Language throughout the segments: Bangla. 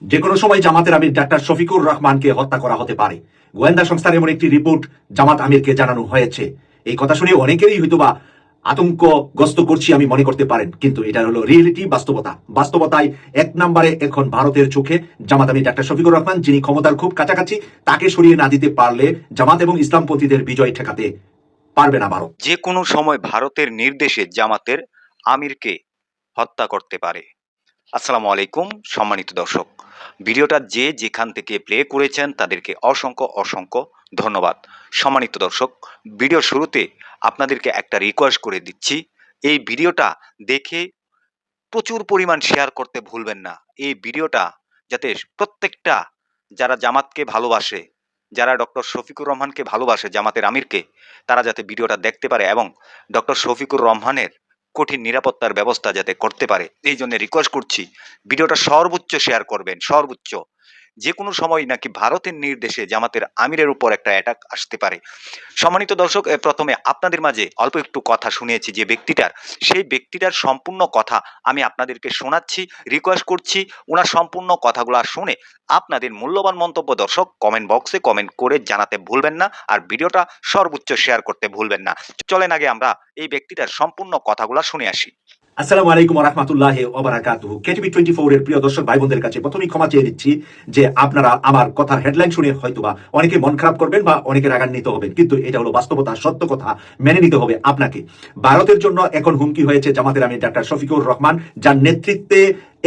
যে কোনো সময় জামাতের আমির ডাক্তার শফিকুর রহমানকে হত্যা করা হতে পারে। গোয়েন্দা সংস্থার এমন একটি রিপোর্ট জামাত আমিরকে জানানো হয়েছে। এই কথা শুনে অনেকেরই হয়তোবা আতঙ্কগ্রস্ত করছি আমি মনে করতে পারেন, কিন্তু এটা হলো রিয়েলিটি, বাস্তবতা। বাস্তবতায় এক নম্বরে এখন ভারতের চোখে জামাত আমির ডাক্তার শফিকুর রহমান, যিনি ক্ষমতার খুব কাছাকাছি, তাকে সরিয়ে না দিতে পারলে জামাত এবং ইসলামপন্থীদের বিজয় ঠেকাতে পারবে না ভারত। যে কোনো সময় ভারতের নির্দেশে জামাতের আমিরকে হত্যা করতে পারে। আসসালামু আলাইকুম সম্মানিত দর্শক, ভিডিওটা যে যেখান থেকে প্লে করেছেন তাদেরকে অসংখ্য অসংখ্য ধন্যবাদ। সম্মানিত দর্শক, ভিডিও শুরুতে আপনাদেরকে একটা রিকোয়েস্ট করে দিচ্ছি, এই ভিডিওটা দেখে প্রচুর পরিমাণ শেয়ার করতে ভুলবেন না। এই ভিডিওটা যাতে প্রত্যেকটা যারা জামাতকে ভালোবাসে, যারা ডক্টর শফিকুর রহমানকে ভালোবাসে, জামাতের আমিরকে, তারা যাতে ভিডিওটা দেখতে পারে এবং ডক্টর শফিকুর রহমানের কঠিন নিরাপত্তার ব্যবস্থা যাতে করতে পারে, এই জন্য রিকোয়েস্ট করছি ভিডিওটা সর্বোচ্চ শেয়ার করবেন। সর্বোচ্চ যে কোনো সময় নাকি ভারতের নির্দেশে জামাতের আমিরের উপর একটা অ্যাটাক আসতে পারে। সম্মানিত দর্শক, প্রথমে আপনাদের মাঝে অল্প একটু কথা শুনিয়েছি যে ব্যক্তিটার, সেই ব্যক্তিটার সম্পূর্ণ কথা আমি আপনাদেরকে শোনাচ্ছি। রিকোয়েস্ট করছি ওনার সম্পূর্ণ কথাগুলো শুনে আপনাদের মূল্যবান মন্তব্য দর্শক কমেন্ট বক্সে কমেন্ট করে জানাতে ভুলবেন না, আর ভিডিওটা সর্বোচ্চ শেয়ার করতে ভুলবেন না। চলেন আগে আমরা এই ব্যক্তিটার সম্পূর্ণ কথাগুলো শুনে আসি। আসসালামু আলাইকুম ওয়া রাহমাতুল্লাহি ওয়া বারাকাতুহু। কেটিভি 24 এর প্রিয় দর্শক ভাই বোনদের কাছে প্রথমেই ক্ষমা চেয়ে নিচ্ছি যে আপনারা আমার কথার হেডলাইন শুনে হয়তোবা অনেকে মন খারাপ করবেন বা অনেকে রাগান্বিত হবেন, কিন্তু এটা হলো বাস্তবতা, সত্য কথা, মেনে নিতে হবে আপনাকে। ভারতের জন্য এখন হুমকি হয়েছে জামাতের আমির ডাক্তার শফিকুর রহমান, যার নেতৃত্বে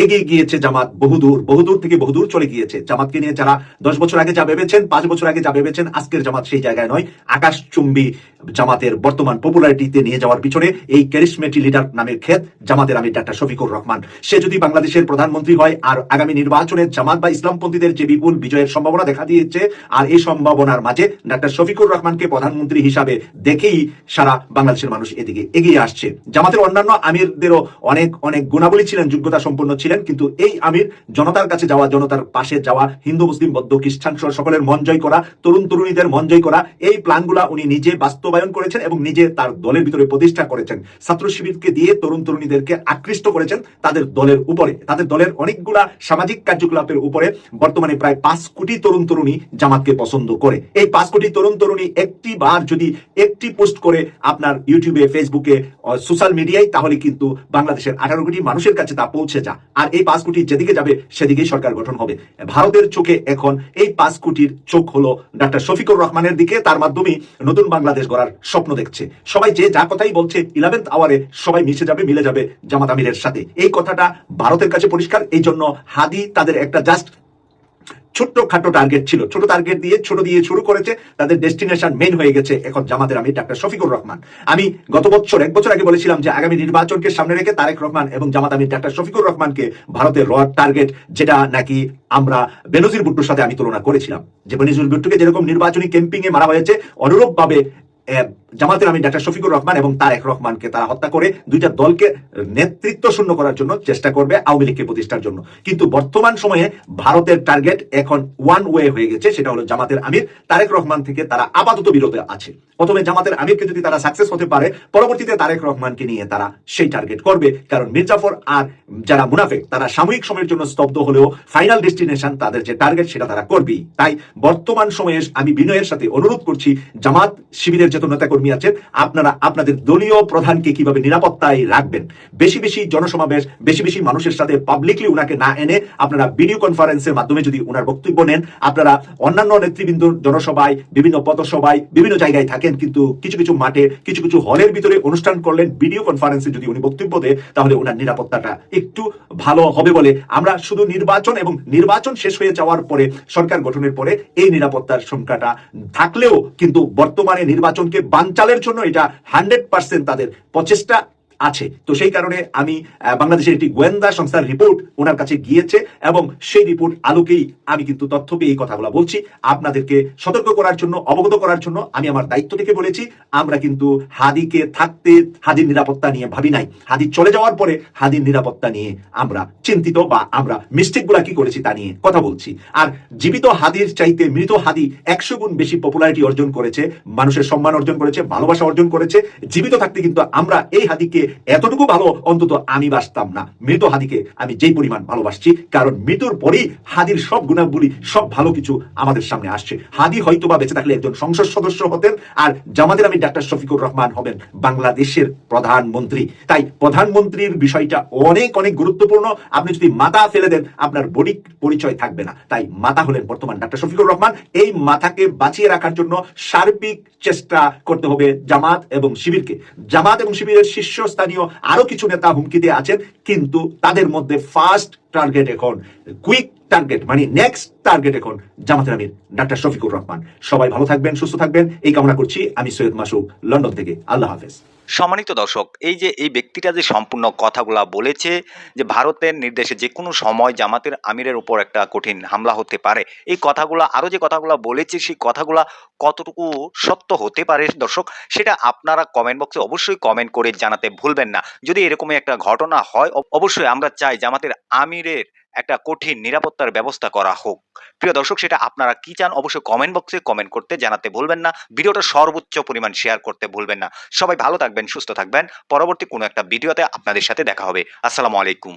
এগিয়ে গিয়েছে জামাত বহুদূর, বহুদূর থেকে বহুদূর চলে গিয়েছে। জামাতকে নিয়ে যারা 10 বছর আগে যা ভেবেছেন, 5 বছর আগে যা ভেবেছেন, আজকের জামাত সেই জায়গায় নয়। আকাশচুম্বী জামাতের বর্তমান পপুলারিটিতে নিয়ে যাওয়ার পিছনে এই ক্যারিসমেটিক লিডার নামের ক্ষেত জামাতের আমির ডাক্তার শফিকুর রহমান। সে যদি বাংলাদেশের প্রধানমন্ত্রী হয় আর আগামী নির্বাচনে জামাত বা ইসলামপন্থীদের যে বিপুল বিজয়ের সম্ভাবনা দেখা দিয়েছে, আর এই সম্ভাবনার মাঝে ডাক্তার শফিকুর রহমানকে প্রধানমন্ত্রী হিসাবে দেখেই সারা বাংলাদেশের মানুষ এদিকে এগিয়ে আসছে। জামাতের অন্যান্য আমিরদেরও অনেক অনেক গুণাবলী ছিলেন, যোগ্যতা সম্পন্ন ছিলেন, কিন্তু এই আমির জনতার কাছে যাওয়া, জনতার পাশে যাওয়া, হিন্দু মুসলিম বৌদ্ধ খ্রিস্টান সকলের মন জয় করা, তরুণ তরুণীদের মন জয় করা, এই প্ল্যানগুলা উনি নিজে বাস্তবায়ন করেছেন এবং নিজে তার দলের ভিতরে প্রতিষ্ঠা করেছেন। ছাত্র শিবিরকে দিয়ে তরুণ তরুণীদেরকে আকৃষ্ট করেছেন তাদের দলের উপরে, তাদের দলের অনেকগুলা সামাজিক কার্যকলাপের উপরে। বর্তমানে প্রায় 5 কোটি তরুণ তরুণী জামাতকে পছন্দ করে। এই 5 কোটি তরুণ তরুণী একটি বার যদি একটি পোস্ট করে আপনার ইউটিউবে, ফেসবুকে, সোশ্যাল মিডিয়ায়, তাহলে কিন্তু বাংলাদেশের 18 কোটি মানুষের কাছে তা পৌঁছে যায়। আর এই 5 কোটি যেদিকে যাবে সেদিকেই সরকার গঠন হবে। ভারতের চোখে এখন এই 5 কোটির চোখ হলো ডাক্তার শফিকুর রহমানের দিকে। তার মাধ্যমে নতুন বাংলাদেশ গড়ার স্বপ্ন দেখছে। সবাই যে যা কথাই বলছে, 11th আওয়ারে সবাই মিলে যাবে জামাত আমিরের সাথে। এই কথাটা ভারতের কাছে পরিষ্কার। এই জন্য হাদি তাদের একটা জাস্ট ছোট্ট খাটো টার্গেট ছিল, ছোট টার্গেট দিয়ে ছোট দিয়ে শুরু করেছে, তাদের ডেস্টিনেশন মেইন হয়ে গেছে এখন জামাতের আমির ডাক্তার শফিকুর রহমান। আমি গত বছর, 1 বছর আগে বলেছিলাম যে আগামী নির্বাচনকে সামনে রেখে তারেক রহমান এবং জামাত আমির ডাক্তার শফিকুর রহমানকে ভারতের র টার্গেট, যেটা নাকি আমরা বেনজির ভুট্টোর সাথে আমি তুলনা করেছিলাম, যে বেনজির ভুট্টোকে যেরকম নির্বাচনী ক্যাম্পিং এ মারা হয়েছে, অনুরূপভাবে জামাতের আমির ডাক্তার শফিকুর রহমান এবং তারেক রহমানকে তারা হত্যা করে দুইটা দলকে নেতৃত্ব শূন্য করার জন্য চেষ্টা করবে, আওয়ামী লীগকে প্রতিষ্ঠার জন্য। কিন্তু বর্তমান সময়ে ভারতের টার্গেট এখন ওয়ান ওয়ে হয়ে গেছে, সেটা হলো জামাতের আমির। তারেক রহমান থেকে তারা আপাতত বিরত আছে। প্রথমে জামাতের আমিরকে যদি তারা সাকসেস হতে পারে, পরবর্তীতে তারেক রহমানকে নিয়ে তারা সেই টার্গেট করবে। কারণ মির্জাফর আর যারা মুনাফেক, তারা সাময়িক সময়ের জন্য স্তব্ধ হলেও ফাইনাল ডেস্টিনেশন, তাদের যে টার্গেট, সেটা তারা করবেই। তাই বর্তমান সময়ে আমি বিনয়ের সাথে অনুরোধ করছি, জামাত শিবিরের যত নেতাকর্মী আছেন, আপনারা আপনাদের দলীয় প্রধানকে কিভাবে নিরাপত্তায় রাখবেন। বেশি বেশি জনসমাবেশ, বেশি বেশি মানুষের সাথে পাবলিকলি উনাকে না এনে আপনারা ভিডিও কনফারেন্সের মাধ্যমে যদি উনার বক্তব্য নেন, আপনারা অন্যান্য নেতৃবৃন্দ জনসভায়, বিভিন্ন পথসভায়, বিভিন্ন জায়গায় থাকেন, কিন্তু কিছু কিছু মাঠে, কিছু কিছু হলের ভিতরে অনুষ্ঠান করলেন, ভিডিও কনফারেন্সে যদি উনি বক্তব্য দেয়, তাহলে ওনার নিরাপত্তাটা একটু ভালো হবে বলে আমরা শুধু নির্বাচন এবং নির্বাচন শেষ হয়ে যাওয়ার পরে, সরকার গঠনের পরে এই নিরাপত্তার সংখ্যাটা থাকলেও, কিন্তু বর্তমানে নির্বাচনকে বানচালের জন্য এটা 100% তাদের প্রচেষ্টা আছে। তো সেই কারণে আমি বাংলাদেশের একটি গোয়েন্দা সংস্থার রিপোর্ট ওনার কাছে গিয়েছে এবং সেই রিপোর্ট আলোকেই আমি কিন্তু তথ্য পেয়ে এই কথাগুলো বলছি, আপনাদেরকে সতর্ক করার জন্য, অবগত করার জন্য। আমি আমার দায়িত্ব থেকে বলেছি, আমরা কিন্তু হাদিকে থাকতে হাদির নিরাপত্তা নিয়ে ভাবি নাই। হাদি চলে যাওয়ার পরে হাদির নিরাপত্তা নিয়ে আমরা চিন্তিত, বা আমরা মিস্টেকগুলা কি করেছি তা নিয়ে কথা বলছি। আর জীবিত হাদির চাইতে মৃত হাদি 100 গুণ বেশি পপুলারিটি অর্জন করেছে, মানুষের সম্মান অর্জন করেছে, ভালোবাসা অর্জন করেছে। জীবিত থাকতে কিন্তু আমরা এই হাদিকে এতটুকু ভালো অন্তত আমি বাসতাম না। মৃত হাদিকে আমি যেই পরিমাণ ভালোবাসছি, কারণ মৃত্যুর পরেই হাদির সব গুণাবলী, সব ভালো কিছু আমাদের সামনে আসছে। হাদি হয়তো বা বেঁচে থাকলে একজন সংসদ সদস্য হতেন, আর জামাতের আমির ডাক্তার শফিকুর রহমান হবেন বাংলাদেশের প্রধানমন্ত্রী। তাই প্রধানমন্ত্রীর বিষয়টা অনেক অনেক গুরুত্বপূর্ণ। আপনি যদি মাথা ফেলে দেন, আপনার বডি পরিচয় থাকবে না। তাই মাথা হলেন বর্তমান ডাক্তার শফিকুর রহমান। এই মাথাকে বাঁচিয়ে রাখার জন্য সার্বিক চেষ্টা করতে হবে জামাত এবং শিবিরকে। জামাত এবং শিবিরের শীর্ষস্থানীয় আরো কিছু নেতা হুমকিতে আছেন, কিন্তু তাদের মধ্যে ফার্স্ট টার্গেট এখন, কুইক টার্গেট, মানে নেক্সট টার্গেট এখন জামাতের আমির ডাক্তার শফিকুর রহমান। সবাই ভালো থাকবেন, সুস্থ থাকবেন, এই কামনা করছি। আমি সৈয়দ মাসুক, লন্ডন থেকে। আল্লাহ হাফেজ। সম্মানিত দর্শক, এই যে এই ব্যক্তিটা যে সম্পূর্ণ কথাগুলা বলেছে যে ভারতের নির্দেশে যে কোনো সময় জামাতের আমিরের উপর একটা কঠিন হামলা হতে পারে, এই কথাগুলা আরো যে কথাগুলা বলেছে সেই কথাগুলা কতটুকু সত্য হতে পারে দর্শক, সেটা আপনারা কমেন্ট বক্সে অবশ্যই কমেন্ট করে জানাতে ভুলবেন না। যদি এরকমই একটা ঘটনা হয়, অবশ্যই আমরা চাই জামাতের আমিরের একটা কঠিন নিরাপত্তার ব্যবস্থা করা হোক। প্রিয় দর্শক, সেটা আপনারা কি চান অবশ্যই কমেন্ট বক্সে কমেন্ট করতে জানাতে ভুলবেন না। ভিডিওটা সর্বোচ্চ পরিমাণ শেয়ার করতে ভুলবেন না। সবাই ভালো থাকবেন, সুস্থ থাকবেন। পরবর্তী কোনো একটা ভিডিওতে আপনাদের সাথে দেখা হবে। আসসালামু আলাইকুম।